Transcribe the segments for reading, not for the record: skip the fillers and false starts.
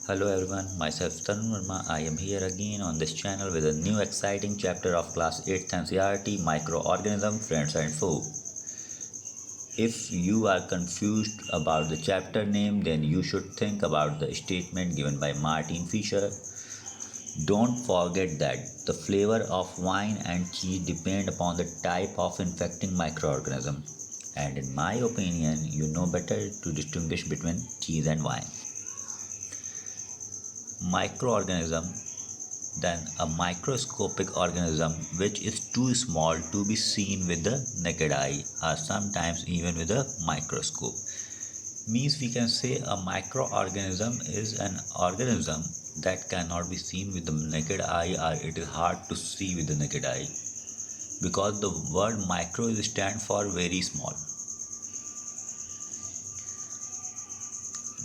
Hello everyone, myself Tarun Verma. I am here again on this channel with a new exciting chapter of Class 8th NCERT Microorganism, Friends and Foe. If you are confused about the chapter name, then you should think about the statement given by Martin Fisher. Don't forget that the flavor of wine and cheese depend upon the type of infecting microorganism. And in my opinion, you know better to distinguish between cheese and wine. Microorganism than a microscopic organism which is too small to be seen with the naked eye or sometimes even with a microscope. Means we can say a microorganism is an organism that cannot be seen with the naked eye or it is hard to see with the naked eye because the word micro is stand for very small.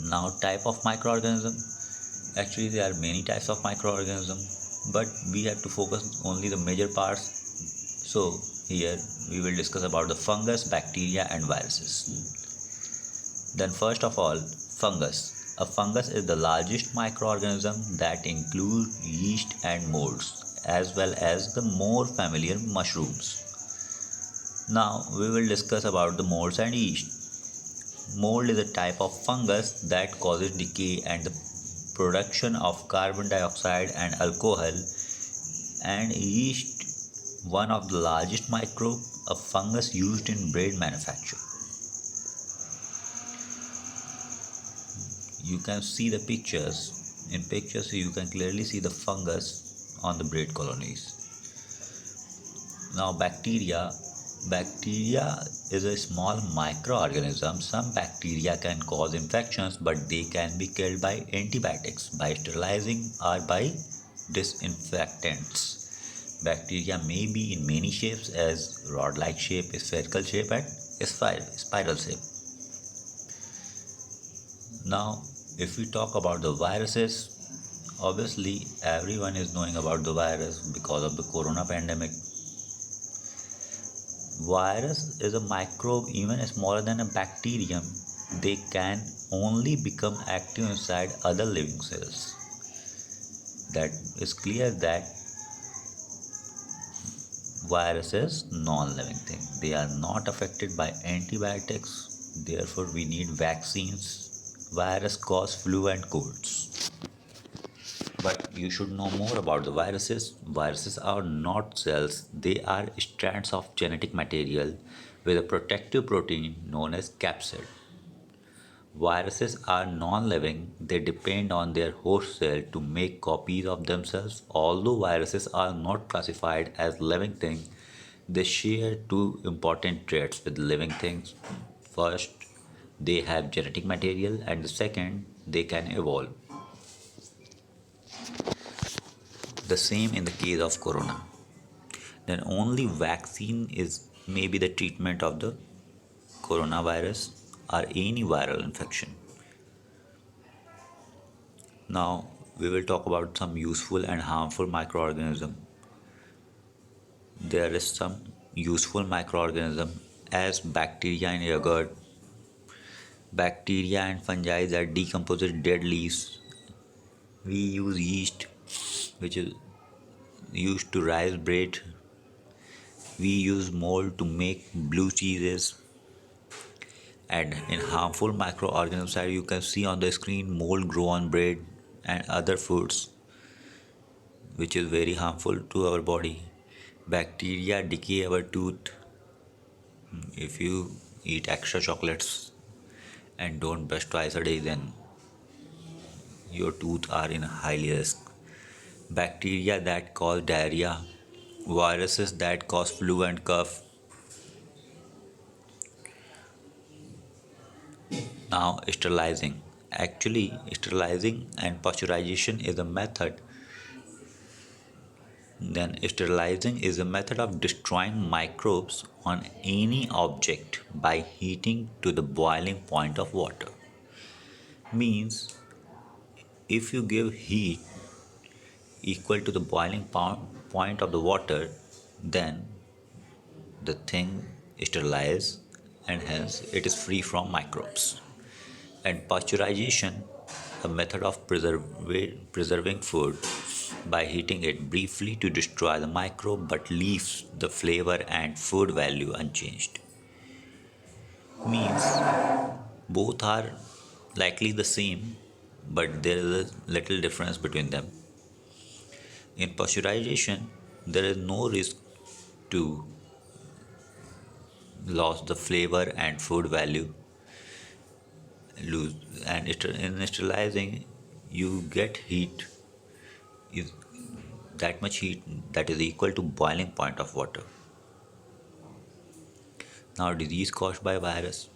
Now type of microorganism. Actually there are many types of microorganism, but we have to focus only the major parts. So here we will discuss about the fungus, bacteria and viruses. Then first of all, fungus. A fungus is the largest microorganism that include yeast and molds as well as the more familiar mushrooms. Now we will discuss about the molds and yeast. Mold is a type of fungus that causes decay and the production of carbon dioxide and alcohol, and yeast one of the largest microbe, a fungus used in bread manufacture. You can see the pictures. In pictures you can clearly see the fungus on the bread colonies. Now bacteria. Bacteria is a small microorganism. Some bacteria can cause infections, but they can be killed by antibiotics, by sterilizing or by disinfectants. Bacteria may be in many shapes as rod-like shape, spherical shape and spiral shape. Now if we talk about the viruses, obviously everyone is knowing about the virus because of the corona pandemic. Virus is a microbe even smaller than a bacterium. They can only become active inside other living cells. That is clear that virus is non-living thing. They are not affected by antibiotics. Therefore, we need vaccines. Virus cause flu and colds. But you should know more about the viruses. Viruses are not cells, they are strands of genetic material with a protective protein known as capsid. Viruses are non living, they depend on their host cell to make copies of themselves. Although viruses are not classified as living things, they share two important traits with living things. First, they have genetic material, and the second, they can evolve. The same in the case of corona. Then only vaccine is maybe the treatment of the coronavirus or any viral infection. Now we will talk about some useful and harmful microorganism. There is some useful microorganism as bacteria in yogurt. Bacteria and fungi that decompose dead leaves. We use yeast, which is used to rise bread. We use mold to make blue cheeses. And in harmful microorganisms side, you can see on the screen mold grow on bread and other foods, which is very harmful to our body. Bacteria decay our tooth. If you eat extra chocolates and don't brush twice a day, then your tooth are in highly risk. Bacteria that cause diarrhea, viruses that cause flu and cough. Now sterilizing. Actually, sterilizing and pasteurization is a method. Then sterilizing is a method of destroying microbes on any object by heating to the boiling point of water. Means if you give heat equal to the boiling point of the water, then the thing sterilizes and hence it is free from microbes. And pasteurization a method of preserving food by heating it briefly to destroy the microbe but leaves the flavor and food value unchanged. Means both are likely the same, but there is a little difference between them. In pasteurization, there is no risk to lose the flavor and food value lose, and in sterilizing you get heat is that much heat that is equal to boiling point of water. Now disease caused by virus,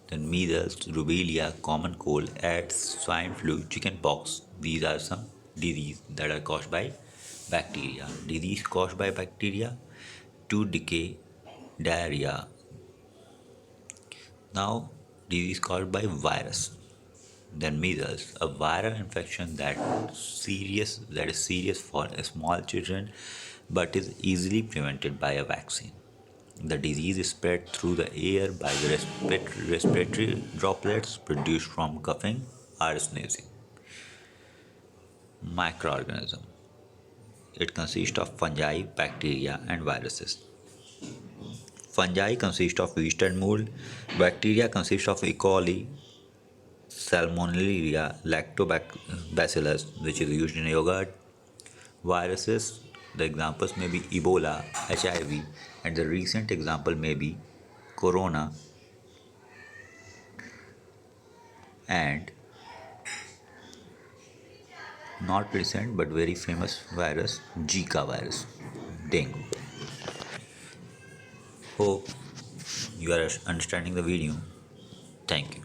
then measles, rubella, common cold, AIDS, swine flu, chickenpox. These are some disease that are caused by bacteria. Disease caused by bacteria, tooth decay, diarrhea. Now disease caused by virus. Then measles, a viral infection that is serious for small children but is easily prevented by a vaccine. The disease is spread through the air by the respiratory droplets produced from coughing or sneezing. Microorganism. It consists of fungi, bacteria, and viruses. Fungi consist of yeast and mold. Bacteria consist of E. coli, Salmonella, Lactobacillus, which is used in yogurt. Viruses, the examples may be Ebola, HIV, and the recent example may be Corona and not recent but very famous virus, Zika virus, dengue. Hope you are understanding the video. Thank you.